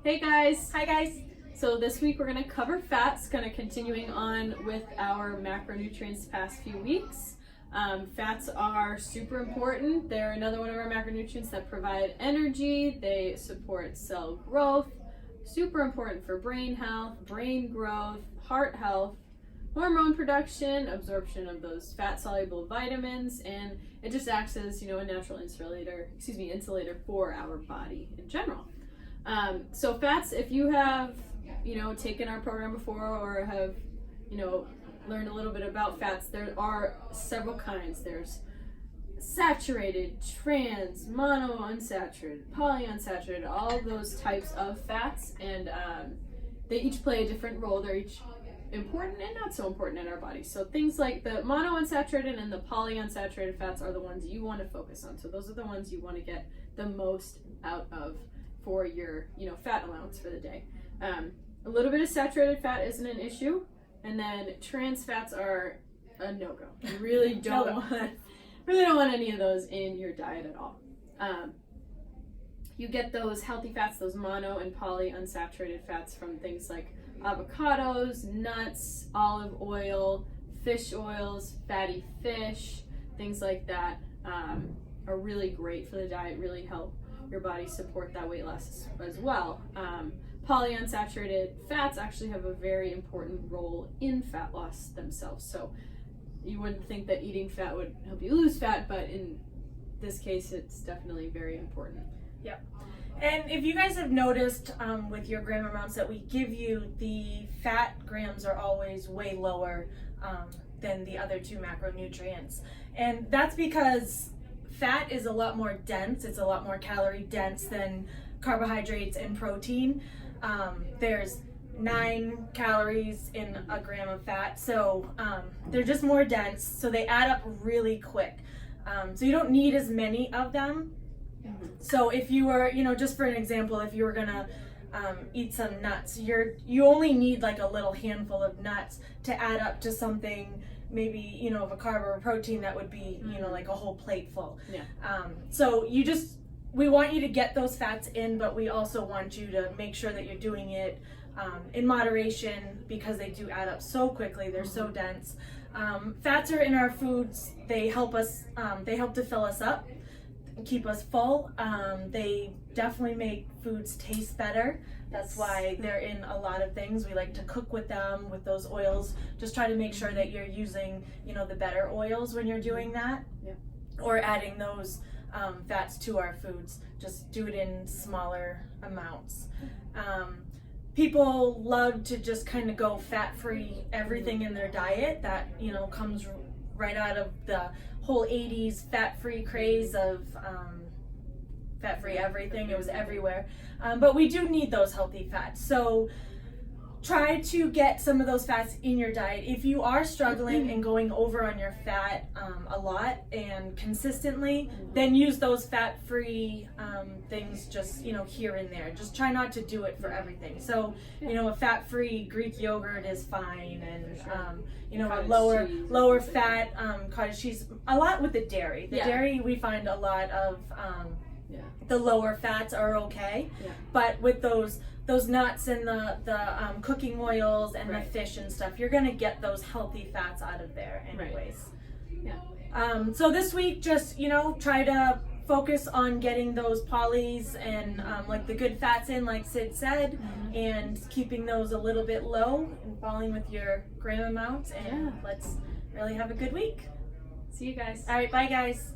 Hey guys! Hi guys! So this week we're going to cover fats, kind of continuing on with our macronutrients the past few weeks. Fats are super important. They're another one of our macronutrients that provide energy. They support cell growth, super important for brain health, brain growth, heart health, hormone production, absorption of those fat-soluble vitamins, and it just acts as, a natural insulator for our body in general. So fats, if you have, taken our program before or have, learned a little bit about fats, there are several kinds. There's saturated, trans, monounsaturated, polyunsaturated, all those types of fats, and they each play a different role. They're each important and not so important in our body. So things like the monounsaturated and the polyunsaturated fats are the ones you want to focus on. So those are the ones you want to get the most out of for your, fat allowance for the day. A little bit of saturated fat isn't an issue, and then trans fats are a no-go. You really don't want any of those in your diet at all. You get those healthy fats, those mono and polyunsaturated fats from things like avocados, nuts, olive oil, fish oils, fatty fish, things like that are really great for the diet, really help your body support that weight loss as well. Polyunsaturated fats actually have a very important role in fat loss themselves. So you wouldn't think that eating fat would help you lose fat, but in this case, it's definitely very important. Yep. And if you guys have noticed with your gram amounts that we give you, the fat grams are always way lower than the other two macronutrients. And that's because fat is a lot more dense, it's a lot more calorie dense than carbohydrates and protein. There's 9 calories in a gram of fat, so they're just more dense, so they add up really quick. So you don't need as many of them. So if you were, just for an example, if you were gonna eat some nuts, you only need like a little handful of nuts to add up to something, maybe, of a carb or a protein that would be, like a whole plate full. Yeah. So we want you to get those fats in, but we also want you to make sure that you're doing it in moderation, because they do add up so quickly. They're so dense. Fats are in our foods. They help us, they help to fill us up, keep us full. They definitely make foods taste better. That's why they're in a lot of things. We like to cook with them, with those oils. Just try to make sure that you're using, the better oils when you're doing that. Yeah. Or adding those fats to our foods. Just do it in smaller amounts. People love to just kind of go fat-free everything in their diet. That, comes right out of the whole 80s fat-free craze of fat-free everything. It was everywhere. But we do need those healthy fats. So try to get some of those fats in your diet. If you are struggling and going over on your fat a lot and consistently, then use those fat-free things just, here and there. Just try not to do it for everything. So, a fat-free Greek yogurt is fine, and, a lower fat cottage cheese. A lot with the dairy. The dairy, we find a lot of the lower fats are okay, but with those nuts and the cooking oils and the fish and stuff, you're gonna get those healthy fats out of there anyways. So this week, just try to focus on getting those polys and like the good fats in, like Sid said, and keeping those a little bit low and falling with your gram amounts, and let's really have a good week. See you guys. All right, bye guys.